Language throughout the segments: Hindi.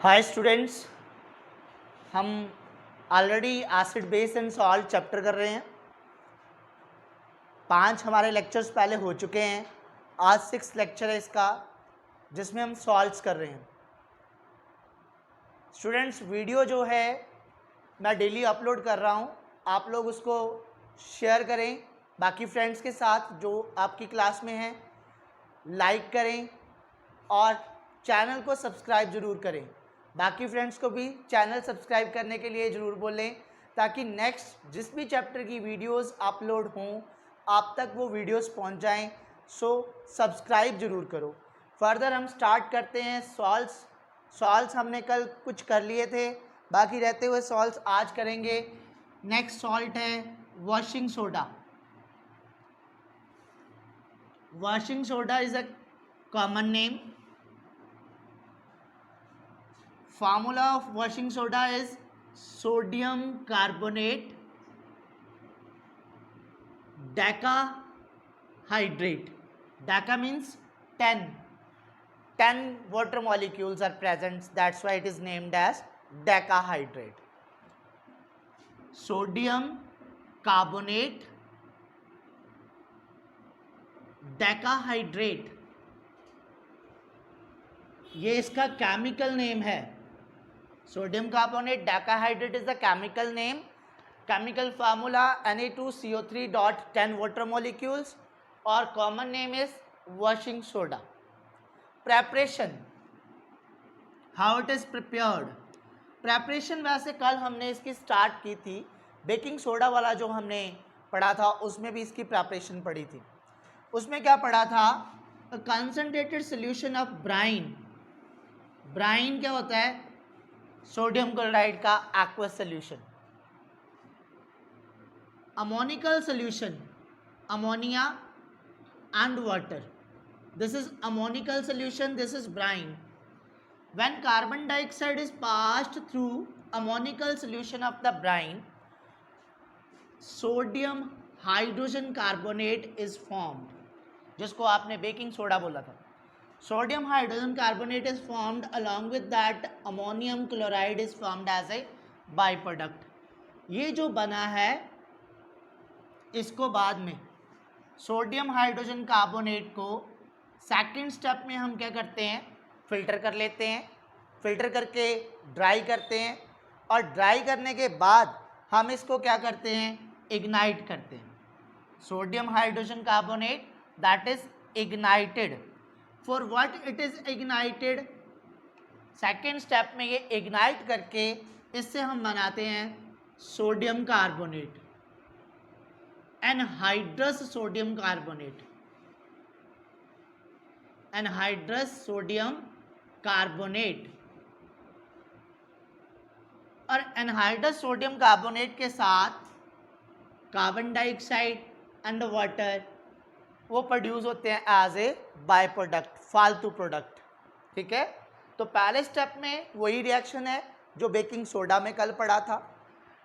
हाय स्टूडेंट्स, हम already acid base and salt chapter कर रहे हैं। 5 हमारे लेक्चर्स पहले हो चुके हैं। आज 6 लेक्चर है इसका, जिसमें हम सॉल्व्स कर रहे हैं। स्टूडेंट्स, वीडियो जो है मैं डेली अपलोड कर रहा हूँ, आप लोग उसको शेयर करें बाकी फ्रेंड्स के साथ जो आपकी क्लास में हैं, लाइक करें और चैनल को सब्सक्राइब ज़रूर करें। बाकी फ्रेंड्स को भी चैनल सब्सक्राइब करने के लिए ज़रूर बोलें, ताकि नेक्स्ट जिस भी चैप्टर की वीडियोस अपलोड हों आप तक वो वीडियोस पहुंच जाएं। सो सब्सक्राइब ज़रूर करो। फर्दर हम स्टार्ट करते हैं। सॉल्व्स हमने कल कुछ कर लिए थे, बाकी रहते हुए सॉल्व्स आज करेंगे। नेक्स्ट सॉल्ट है washing soda. Washing soda is a common name. Formula of washing soda is sodium carbonate decahydrate. Deca means 10. 10 water molecules are present, that's why it is named as decahydrate. Sodium carbonate decahydrate, ये इसका केमिकल नेम है। Sodium carbonate decahydrate is the chemical name. Chemical formula Na2CO3.10 water molecules और common name is washing soda. Preparation, how it is prepared. Preparation वैसे कल हमने इसकी स्टार्ट की थी, बेकिंग सोडा वाला जो हमने पढ़ा था उसमें भी इसकी प्रेपरेशन पढ़ी थी. उसमें क्या पढ़ा था? Concentrated solution of brine. Brine क्या होता है? सोडियम क्लोराइड का aqueous solution. Ammoniacal solution, ammonia and water. This is ammoniacal solution, this is brine. When carbon dioxide is passed through ammoniacal solution of the brine, sodium hydrogen carbonate is formed, जिसको आपने बेकिंग सोडा बोला था. Sodium hydrogen carbonate is formed, along with that ammonium chloride is formed as a byproduct. ये जो बना है इसको बाद में सोडियम हाइड्रोजन कार्बोनेट को सेकेंड स्टेप में हम क्या करते हैं? फिल्टर कर लेते हैं. फिल्टर करके ड्राई करते हैं और ड्राई करने के बाद हम इसको क्या करते हैं? इग्नाइट करते हैं. Sodium hydrogen carbonate that is ignited. For what it is ignited? Second step में ये इग्नाइट करके इससे हम बनाते हैं sodium carbonate, anhydrous sodium carbonate. Anhydrous sodium carbonate. और एनहाइड्रस सोडियम कार्बोनेट के साथ कार्बन डाइऑक्साइड एंड वाटर वो प्रोड्यूस होते हैं एज ए बाय प्रोडक्ट, फालतू प्रोडक्ट. ठीक है, तो पहले स्टेप में वही रिएक्शन है जो बेकिंग सोडा में कल पढ़ा था.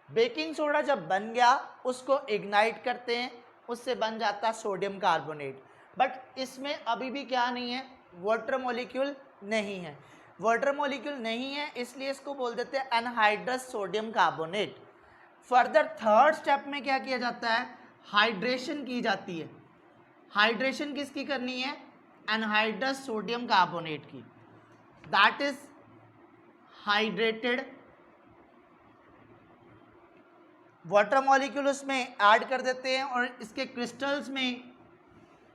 बेकिंग सोडा जब बन गया उसको इग्नाइट करते हैं, उससे बन जाता सोडियम कार्बोनेट. बट इसमें अभी भी क्या नहीं है? वाटर मॉलिक्यूल नहीं है. वाटर मॉलिक्यूल नहीं है इसलिए इसको बोल देते हैं anhydrous sodium carbonate. Further third step में क्या किया जाता है? हाइड्रेशन की जाती है. हाइड्रेशन किसकी करनी है? एनहाइड्रस सोडियम कार्बोनेट की. That is hydrated. Water molecule उसमें ऐड कर देते हैं और इसके क्रिस्टल्स में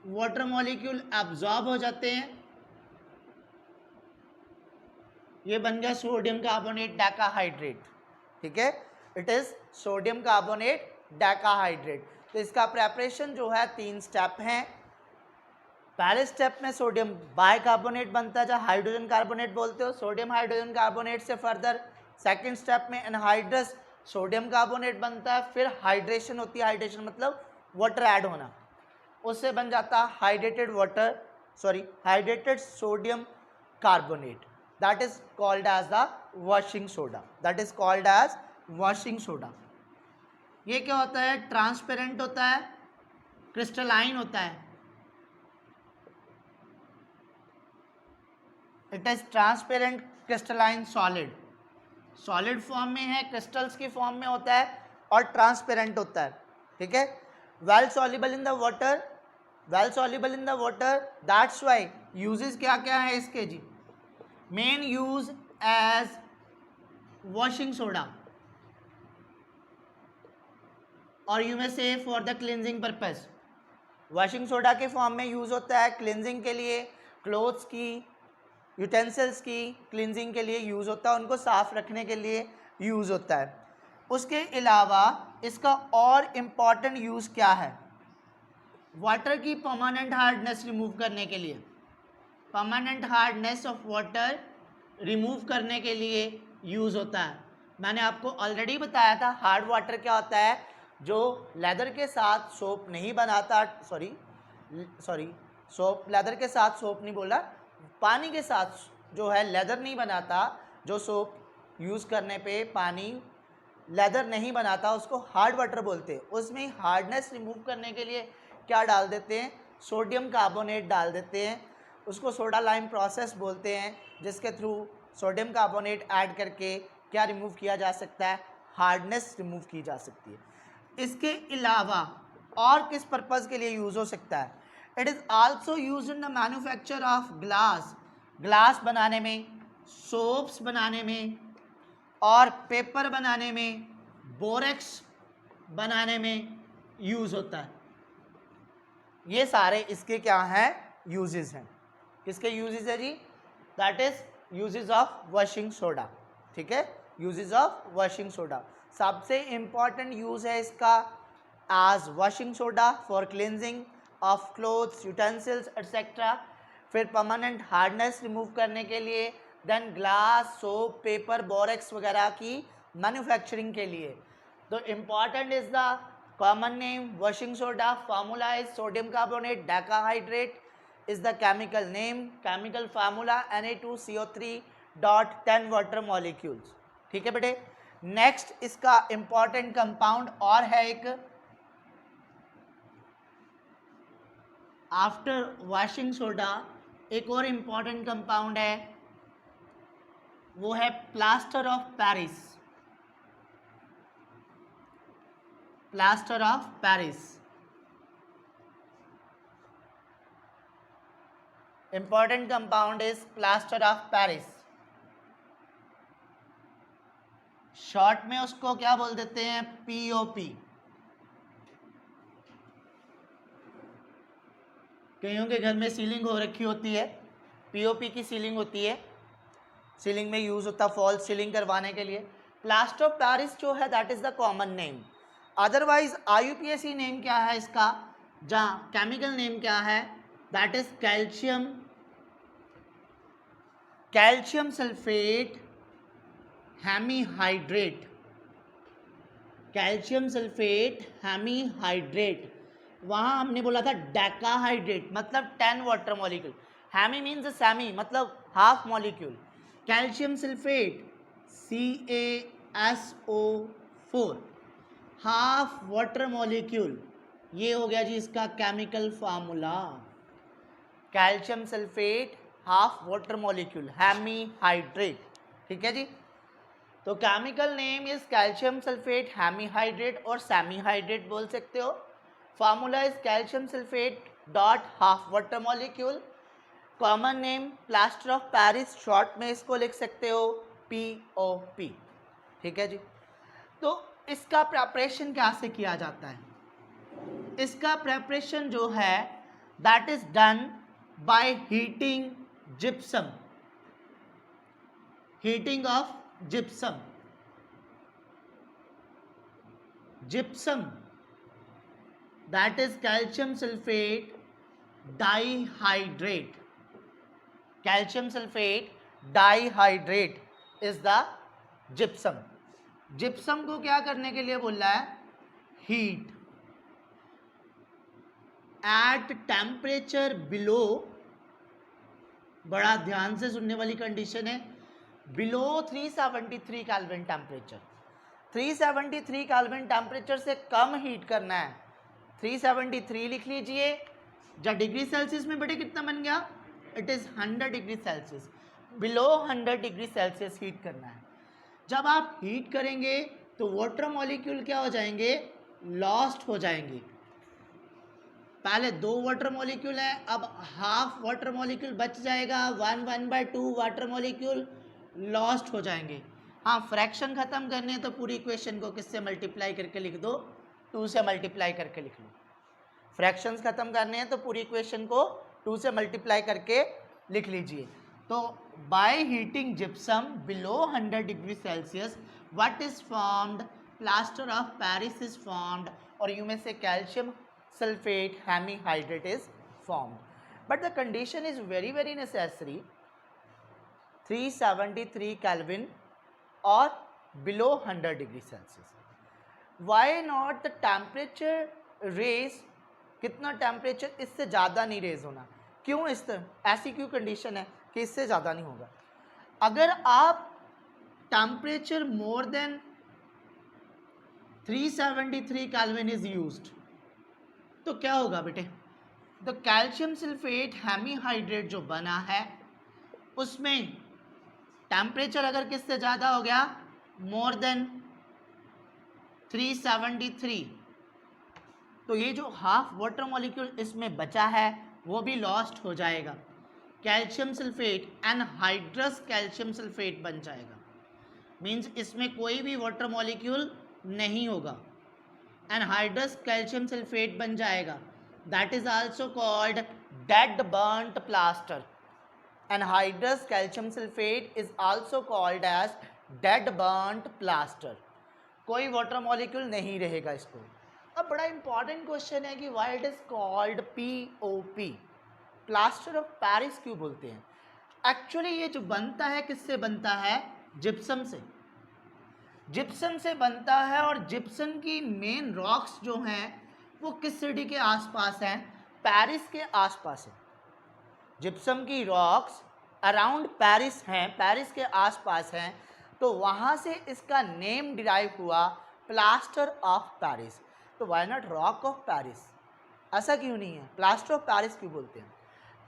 वाटर मॉलिक्यूल एब्जॉर्ब हो जाते हैं. ये बन गया सोडियम कार्बोनेट डेकाहाइड्रेट. ठीक है, it is sodium carbonate decahydrate. तो इसका प्रेपरेशन जो है 3 स्टेप हैं. पहले स्टेप में सोडियम बाइकार्बोनेट बनता है, जहाँ हाइड्रोजन कार्बोनेट बोलते हो. सोडियम हाइड्रोजन कार्बोनेट से फर्दर सेकेंड स्टेप में एनहाइड्रस सोडियम कार्बोनेट बनता है. फिर हाइड्रेशन होती है. हाइड्रेशन मतलब वाटर ऐड होना, उससे बन जाता है hydrated sodium carbonate. That is called as the washing soda. That is called as washing soda. ये क्या होता है? ट्रांसपेरेंट होता है, क्रिस्टलाइन होता है. It is transparent crystalline solid, solid form में है, क्रिस्टल्स की फॉर्म में होता है और ट्रांसपेरेंट होता है, ठीक है। Well soluble in the water, well soluble in the water, that's why uses क्या क्या है इसके जी। Main use as washing soda और you may say for the cleansing purpose. Washing soda के फॉर्म में यूज होता है क्लिनजिंग के लिए, क्लोथ्स की, यूटेंसिल्स की क्लिनजिंग के लिए यूज़ होता है, उनको साफ़ रखने के लिए यूज़ होता है। उसके अलावा इसका और इम्पॉर्टेंट यूज़ क्या है, वाटर की परमानेंट हार्डनेस रिमूव करने के लिए, permanent hardness of water remove करने के लिए यूज़ होता है। मैंने आपको ऑलरेडी बताया था हार्ड वाटर क्या होता है, जो लेदर के साथ सोप नहीं बनाता, सॉरी सोप, लेदर के साथ सोप नहीं बोला, पानी के साथ जो है लेदर नहीं बनाता, जो सोप यूज़ करने पे पानी लेदर नहीं बनाता उसको हार्ड वाटर बोलते हैं। उसमें हार्डनेस रिमूव करने के लिए क्या डाल देते हैं, सोडियम कार्बोनेट डाल देते हैं, उसको सोडा लाइम प्रोसेस बोलते हैं, जिसके थ्रू सोडियम कार्बोनेट ऐड करके क्या रिमूव किया जा सकता है, हार्डनेस रिमूव की जा सकती है। इसके अलावा और किस पर्पज़ के लिए यूज़ हो सकता है, it is also use in the manufacture of glass, glass बनाने में, सोप्स बनाने में और पेपर बनाने में, बोरेक्स बनाने में यूज़ होता है। ये सारे इसके क्या हैं, यूजेस हैं। किसके यूजेस है जी, that is uses of washing soda, ठीक है, यूजेस ऑफ वॉशिंग सोडा। सबसे इम्पॉर्टेंट यूज़ है इसका as washing soda for cleansing of clothes, utensils etcetera, फिर परमानेंट हार्डनेस रिमूव करने के लिए, then glass, soap, paper, borax वगैरह की मैन्युफैक्चरिंग के लिए। तो important is the common name washing soda, formula is sodium carbonate dihydrate is the chemical name, chemical formula Na2CO3.10 water molecules, ठीक है बेटे। नेक्स्ट इसका इंपॉर्टेंट कंपाउंड और है एक, आफ्टर वॉशिंग सोडा एक और इंपॉर्टेंट कंपाउंड है, वो है plaster of Paris, plaster of Paris. Important compound is plaster of Paris, short में उसको क्या बोल देते हैं, पीओपी। कईयों के घर में सीलिंग हो रखी होती है, पीओपी की सीलिंग होती है, सीलिंग में यूज होता है फॉल्स सीलिंग करवाने के लिए। प्लास्टर ऑफ पेरिस जो है that is the common name. Otherwise IUPAC name क्या है इसका, जहाँ केमिकल नेम क्या है, that is calcium, calcium sulphate hemihydrate, calcium sulphate hemihydrate. वहाँ हमने बोला था डेकाहाइड्रेट मतलब 10 water molecule, hemi means semi मतलब half molecule, calcium sulphate CaSO4 half water molecule. ये हो गया जी इसका chemical formula, calcium sulphate half water molecule hemihydrate, ठीक है जी। तो chemical name is calcium sulphate hemihydrate और सेमीहाइड्रेट बोल सकते हो। Formula is calcium sulphate dot half water molecule, common name plaster of Paris, short में इसको लिख सकते हो POP, ठीक है जी। तो इसका प्रेपरेशन कैसे किया जाता है, इसका प्रेपरेशन जो है that is done by heating gypsum, heating of gypsum, gypsum that is calcium sulfate dihydrate, calcium sulfate dihydrate is the gypsum। Gypsum को क्या करने के लिए बोल रहा है, हीट एट टेम्परेचर बिलो, बड़ा ध्यान से सुनने वाली कंडीशन है, below 373 kelvin temperature, 373 kelvin temperature से कम हीट करना है। 373 लिख लीजिए, जब डिग्री सेल्सियस में बेटे कितना बन गया, it is 100 degree Celsius. Below 100 degree Celsius heat करना है। जब आप हीट करेंगे तो वाटर मॉलिक्यूल क्या हो जाएंगे, लॉस्ट हो जाएंगे। पहले 2 वाटर मॉलिक्यूल है, अब हाफ वाटर मॉलिक्यूल बच जाएगा, 1/2 वाटर मॉलिक्यूल लॉस्ट हो जाएंगे। हाँ, फ्रैक्शन खत्म करने तो पूरी इक्वेशन को किससे मल्टीप्लाई करके लिख दो, 2 से मल्टीप्लाई करके लिख लो। फ्रैक्शंस खत्म करने हैं तो पूरी इक्वेशन को 2 से मल्टीप्लाई करके लिख लीजिए। तो by heating gypsum below 100 degree Celsius what is formed, plaster of Paris is formed, और you may say calcium sulphate hemihydrate is formed. But the condition is very necessary 373 kelvin और below 100 degree Celsius. Why not the temperature raise, कितना टेम्परेचर, इससे ज़्यादा नहीं रेज होना, क्यों, इस तरह ऐसी क्यों कंडीशन है कि इससे ज़्यादा नहीं होगा। अगर आप temperature more than 373 kelvin is used तो क्या होगा बेटे, तो कैल्शियम सल्फेट हेमीहाइड्रेट जो बना है उसमें टेम्परेचर अगर किससे ज़्यादा हो गया, मोर देन 373, तो ये जो हाफ वाटर मॉलिक्यूल इसमें बचा है वो भी लॉस्ट हो जाएगा, calcium sulphate anhydrous calcium sulphate बन जाएगा। मीन्स इसमें कोई भी वाटर मॉलिक्यूल नहीं होगा, एनहाइड्रस कैल्शियम सल्फेट बन जाएगा। That is also called dead burnt plaster. Anhydrous calcium sulphate is also called as dead burnt plaster. कोई वाटर मॉलिक्यूल नहीं रहेगा इसको। अब बड़ा इंपॉर्टेंट क्वेश्चन है कि why it is called POP, plaster of Paris क्यों बोलते हैं। एक्चुअली ये जो बनता है किससे बनता है, जिप्सम से। जिप्सम से बनता है और जिप्सम की मेन रॉक्स जो हैं वो किस सिटी के आसपास हैं, पेरिस के आसपास है। जिप्सम की रॉक्स अराउंड पेरिस हैं, पेरिस के आसपास हैं, तो वहाँ से इसका नेम डिराइव हुआ प्लास्टर ऑफ पेरिस। तो why not rock of Paris, ऐसा क्यों नहीं है, प्लास्टर ऑफ पेरिस क्यों बोलते हैं।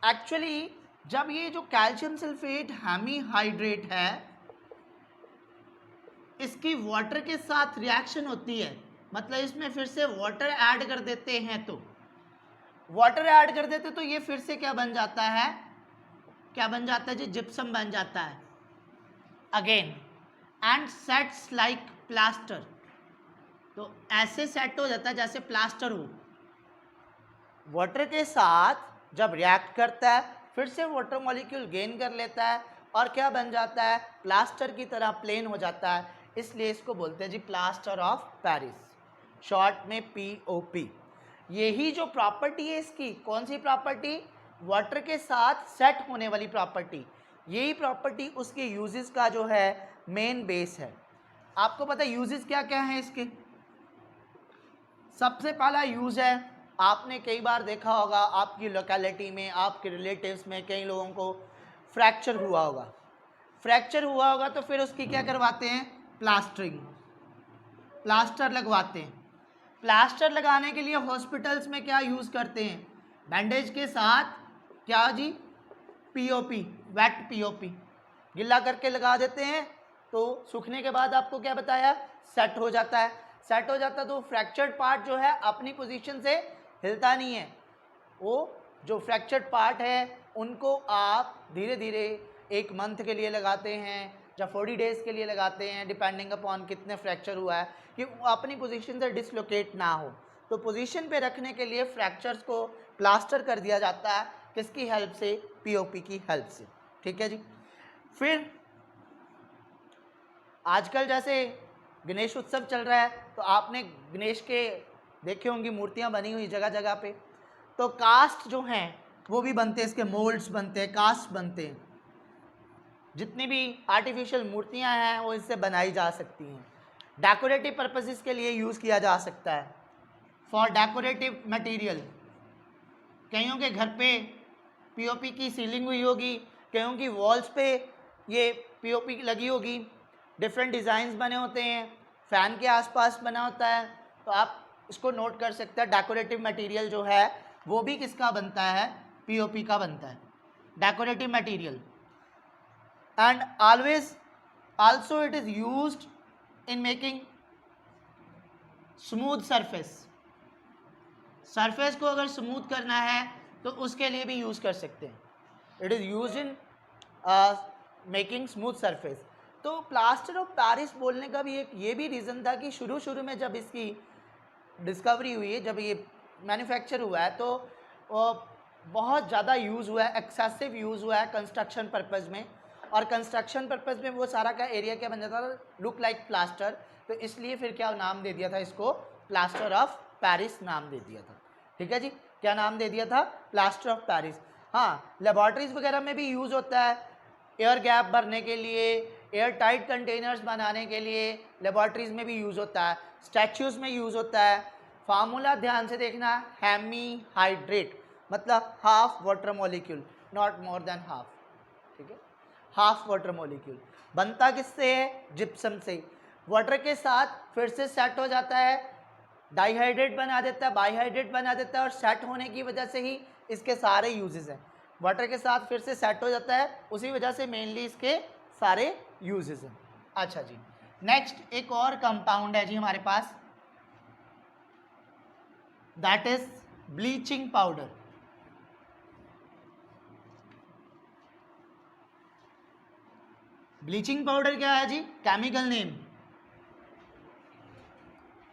एक्चुअली जब ये जो कैल्शियम सल्फेट हेमीहाइड्रेट है इसकी वाटर के साथ रिएक्शन होती है, मतलब इसमें फिर से वाटर ऐड कर देते हैं, तो वाटर ऐड कर देते तो ये फिर से क्या बन जाता है, क्या बन जाता है जी, जिप्सम बन जाता है again and sets like plaster. तो ऐसे सेट हो जाता है जैसे प्लास्टर हो, वाटर के साथ जब रिएक्ट करता है फिर से वाटर मॉलिक्यूल गेन कर लेता है और क्या बन जाता है, प्लास्टर की तरह प्लेन हो जाता है, इसलिए इसको बोलते हैं जी प्लास्टर ऑफ पेरिस, शॉर्ट में पीओपी। यही जो प्रॉपर्टी है इसकी, कौन सी प्रॉपर्टी, वाटर के साथ सेट होने वाली प्रॉपर्टी, यही प्रॉपर्टी उसके यूजेस का जो है मेन बेस है। आपको पता है यूजेस क्या क्या हैं इसके। सबसे पहला यूज़ है, आपने कई बार देखा होगा आपकी लोकेलिटी में, आपके रिलेटिव्स में कई लोगों को फ्रैक्चर हुआ होगा, फ्रैक्चर हुआ होगा तो फिर उसकी क्या करवाते हैं, प्लास्टरिंग, प्लास्टर लगवाते हैं। प्लास्टर लगाने के लिए हॉस्पिटल्स में क्या यूज़ करते हैं, बैंडेज के साथ क्या जी, पीओपी, वेट पीओपी गिला करके लगा देते हैं, तो सूखने के बाद आपको क्या बताया, सेट हो जाता है। सेट हो जाता तो फ्रैक्चर्ड पार्ट जो है अपनी पोजीशन से हिलता नहीं है, वो जो फ्रैक्चर्ड पार्ट है उनको आप धीरे धीरे 1 मंथ के लिए लगाते हैं या 40 डेज़ के लिए लगाते हैं, डिपेंडिंग अपॉन कितने फ्रैक्चर हुआ है, कि वो अपनी पोजीशन से डिसलोकेट ना हो। तो पोजीशन पे रखने के लिए फ्रैक्चर्स को प्लास्टर कर दिया जाता है, किसकी हेल्प से, पीओपी की हेल्प से। ठीक है जी। फिर आजकल जैसे गणेश उत्सव चल रहा है तो आपने गणेश के देखे होंगी मूर्तियां बनी हुई जगह जगह पे, तो कास्ट जो हैं वो भी बनते हैं, इसके मोल्ड्स बनते हैं, कास्ट बनते हैं। जितनी भी आर्टिफिशियल मूर्तियां हैं वो इससे बनाई जा सकती हैं, डेकोरेटिव पर्पसेस के लिए यूज़ किया जा सकता है, फॉर डेकोरेटिव मटेरियल। कईयों के घर पे पीओपी की सीलिंग हुई होगी, कईयों की वॉल्स पे ये पीओपी लगी होगी, डिफरेंट डिज़ाइंस बने होते हैं, फ़ैन के आसपास बना होता है, तो आप इसको नोट कर सकते हैं। डेकोरेटिव मटेरियल जो है वो भी किसका बनता है, पीओपी का बनता है, decorative material. and always also it is used in making smooth surface को अगर स्मूथ करना है तो उसके लिए भी यूज़ कर सकते हैं. It is use in making smooth surface. तो प्लास्टर ऑफ पेरिस बोलने का भी एक ये भी रीज़न था कि शुरू में जब इसकी डिस्कवरी हुई है, जब ये मैन्युफैक्चर हुआ है, तो बहुत ज़्यादा यूज़ हुआ है, एक्सेसिव यूज़ हुआ है कंस्ट्रक्शन पर्पज़ में. और कंस्ट्रक्शन पर्पज़ में वो सारा का एरिया क्या बन जाता था, लुक लाइक प्लास्टर. तो इसलिए फिर क्या नाम दे दिया था इसको, प्लास्टर ऑफ पेरिस नाम दे दिया था. ठीक है जी, क्या नाम दे दिया था, प्लास्टर ऑफ पेरिस. हाँ, लेबॉर्ट्रीज वगैरह में भी यूज़ होता है, एयर गैप भरने के लिए, एयर टाइट कंटेनर्स बनाने के लिए लेबॉर्ट्रीज में भी यूज़ होता है, स्टैच्यूज़ में यूज़ होता है. फार्मूला ध्यान से देखना, हेमी हाइड्रेट मतलब half water molecule, not more than half. ठीक है, हाफ वाटर मॉलिक्यूल. बनता किससे है, जिप्सम से. वाटर के साथ फिर से सेट हो जाता है, डाइहाइड्रेट बना देता है, बाइहाइड्रेट बना देता है, और सेट होने की वजह से ही इसके सारे यूजेस हैं. वाटर के साथ फिर से सेट हो जाता है, उसी वजह से मेनली इसके सारे यूजेस हैं. अच्छा जी, नेक्स्ट एक और कंपाउंड है जी हमारे पास, that is bleaching powder. Bleaching powder क्या है जी, chemical name.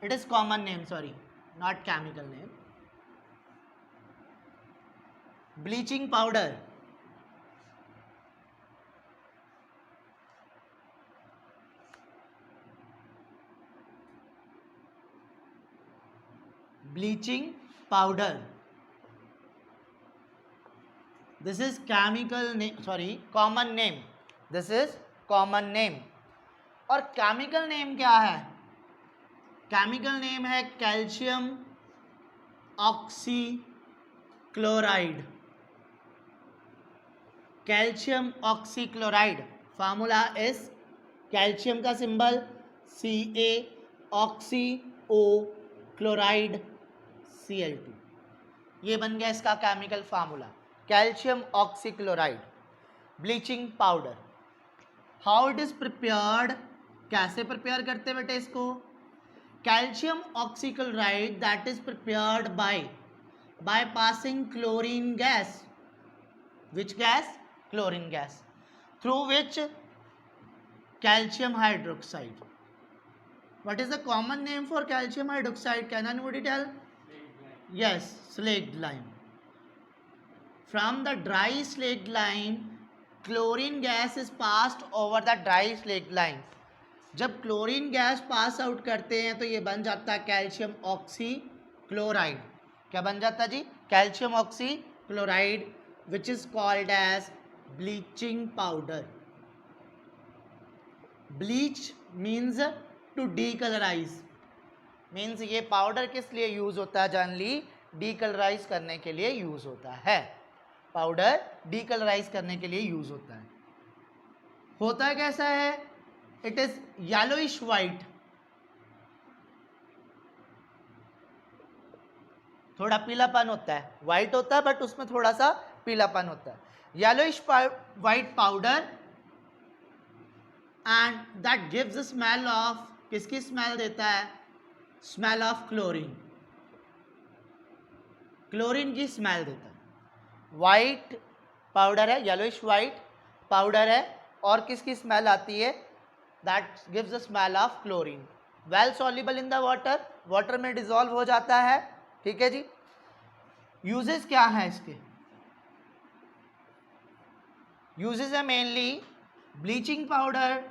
It is common name, sorry, not chemical name. Bleaching powder bleaching powder, this is chemical name, sorry, common name, this is common name. और केमिकल नेम क्या है, केमिकल नेम है calcium oxychloride. Calcium oxychloride, formula is calcium का symbol Ca, oxy O, chloride Cl2. ये बन गया इसका chemical formula, calcium oxychloride. Bleaching powder, how it is prepared, कैसे प्रिपेयर करते बेटे इसको. Calcium oxychloride that is prepared by passing chlorine gas. Which gas, chlorine gas, through which calcium hydroxide. What is the common name for calcium hydroxide? Can anybody tell? Yes, slaked lime. From the dry slaked lime, chlorine gas is passed over the dry slaked lime. जब क्लोरीन गैस पास आउट करते हैं तो ये बन जाता है कैल्शियम ऑक्सी क्लोराइड. क्या बन जाता है जी, calcium oxy chloride, which is called as bleaching powder. Bleach means to decolourise, means ये पाउडर किस लिए यूज होता है, जनरली डीकलराइज करने के लिए यूज होता है. पाउडर डीकलराइज करने के लिए यूज होता है. होता कैसा है, इट इज येलोइश वाइट, थोड़ा पीलापन होता है, वाइट होता है बट उसमें थोड़ा सा पीलापन होता है. Yellowish white powder, and that gives the smell of, किसकी स्मेल देता है, स्मेल ऑफ क्लोरीन. क्लोरीन की स्मेल देता है. वाइट पाउडर है, येलोइश वाइट पाउडर है, और किसकी स्मेल आती है, that gives the smell of chlorine. Well soluble in the water, water में डिजॉल्व हो जाता है. ठीक है जी. यूजेस क्या है इसके, यूजेस है मेनली ब्लीचिंग पाउडर,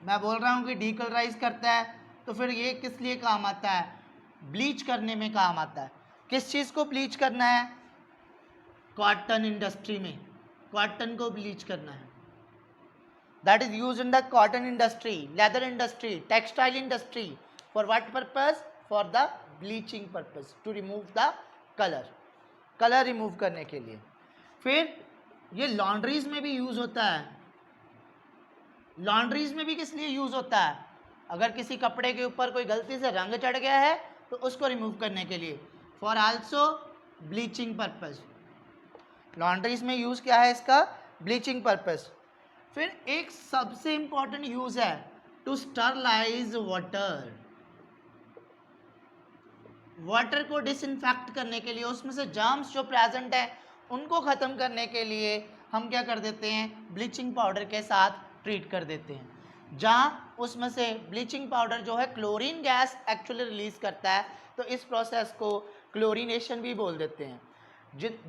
मैं बोल रहा हूँ कि डीकलराइज करता है, तो फिर ये किस लिए काम आता है, ब्लीच करने में काम आता है. किस चीज़ को ब्लीच करना है, कॉटन इंडस्ट्री में, कॉटन को ब्लीच करना है. That is use in the cotton industry, leather industry, textile industry. For what purpose, for the bleaching purpose, to remove the colour, colour remove करने के लिए. फिर ये लॉन्ड्रीज में भी यूज होता है. लॉन्ड्रीज में भी किस लिए यूज होता है, अगर किसी कपड़े के ऊपर कोई गलती से रंग चढ़ गया है तो उसको रिमूव करने के लिए, for also bleaching purpose. Laundries में यूज क्या है इसका, ब्लीचिंग पर्पज. फिर एक सबसे इंपॉर्टेंट यूज है टू स्टरलाइज वाटर। वाटर को डिसइंफेक्ट करने के लिए, उसमें से जर्म्स जो प्रेजेंट है उनको ख़त्म करने के लिए हम क्या कर देते हैं, ब्लीचिंग पाउडर के साथ ट्रीट कर देते हैं। जहाँ उसमें से ब्लीचिंग पाउडर जो है क्लोरीन गैस एक्चुअली रिलीज करता है, तो इस प्रोसेस को क्लोरीनेशन भी बोल देते हैं।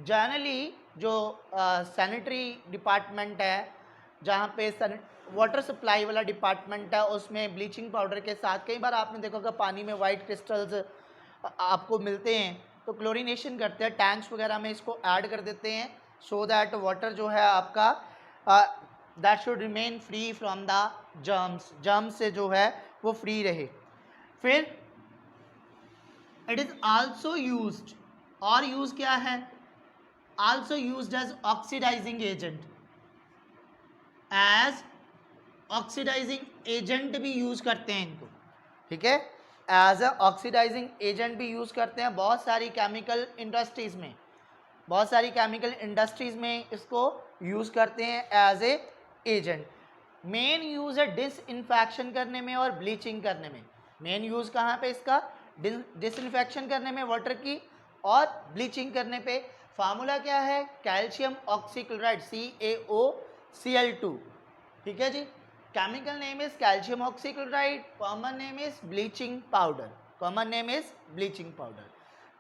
जनरली जो सैनिटरी डिपार्टमेंट है, जहाँ पे वाटर सप्लाई वाला डिपार्टमेंट है, उसमें ब्लीचिंग पाउडर के साथ कई बार आपने देखा होगा पानी में वाइट क्रिस्टल्स आपको मिलते हैं, तो क्लोरीनेशन करते हैं, टैंक्स वगैरह में इसको ऐड कर देते हैं, सो दैट वाटर जो है आपका that should remain free from the germs से जो है वो फ्री रहे। फिर इट इज आल्सो यूज्ड, और यूज क्या है, also used as oxidising agent, as oxidising agent भी यूज करते हैं इनको, ठीक है, एज अ ऑक्सीडाइजिंग एजेंट भी यूज करते हैं बहुत सारी केमिकल इंडस्ट्रीज में, बहुत सारी केमिकल इंडस्ट्रीज में इसको यूज करते हैं as a agent. Main use है डिसइंफेक्शन करने में और ब्लीचिंग करने में। मेन यूज कहाँ पे इसका, डिसइंफेक्शन करने में वाटर की, और ब्लीचिंग करने पे। फार्मूला क्या है, कैल्शियम ऑक्सीक्लोराइड CaOCl2, ठीक है जी। Chemical name is calcium oxychloride, common name is bleaching powder, common name is bleaching powder.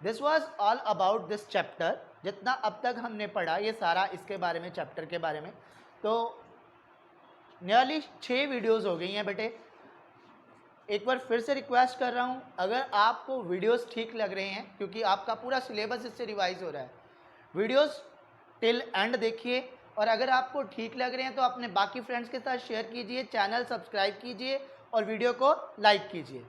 This was all about this chapter. जितना अब तक हमने पढ़ा ये सारा इसके बारे में, चैप्टर के बारे में। तो नियरली 6 वीडियोस हो गई हैं बेटे। एक बार फिर से रिक्वेस्ट कर रहा हूँ, अगर आपको वीडियोस ठीक लग रहे हैं, क्योंकि आपका पूरा सिलेबस इससे रिवाइज हो रहा है, वीडियोस टिल एंड देखिए, और अगर आपको ठीक लग रहे हैं तो अपने बाकी फ्रेंड्स के साथ शेयर कीजिए, चैनल सब्सक्राइब कीजिए और वीडियो को लाइक कीजिए।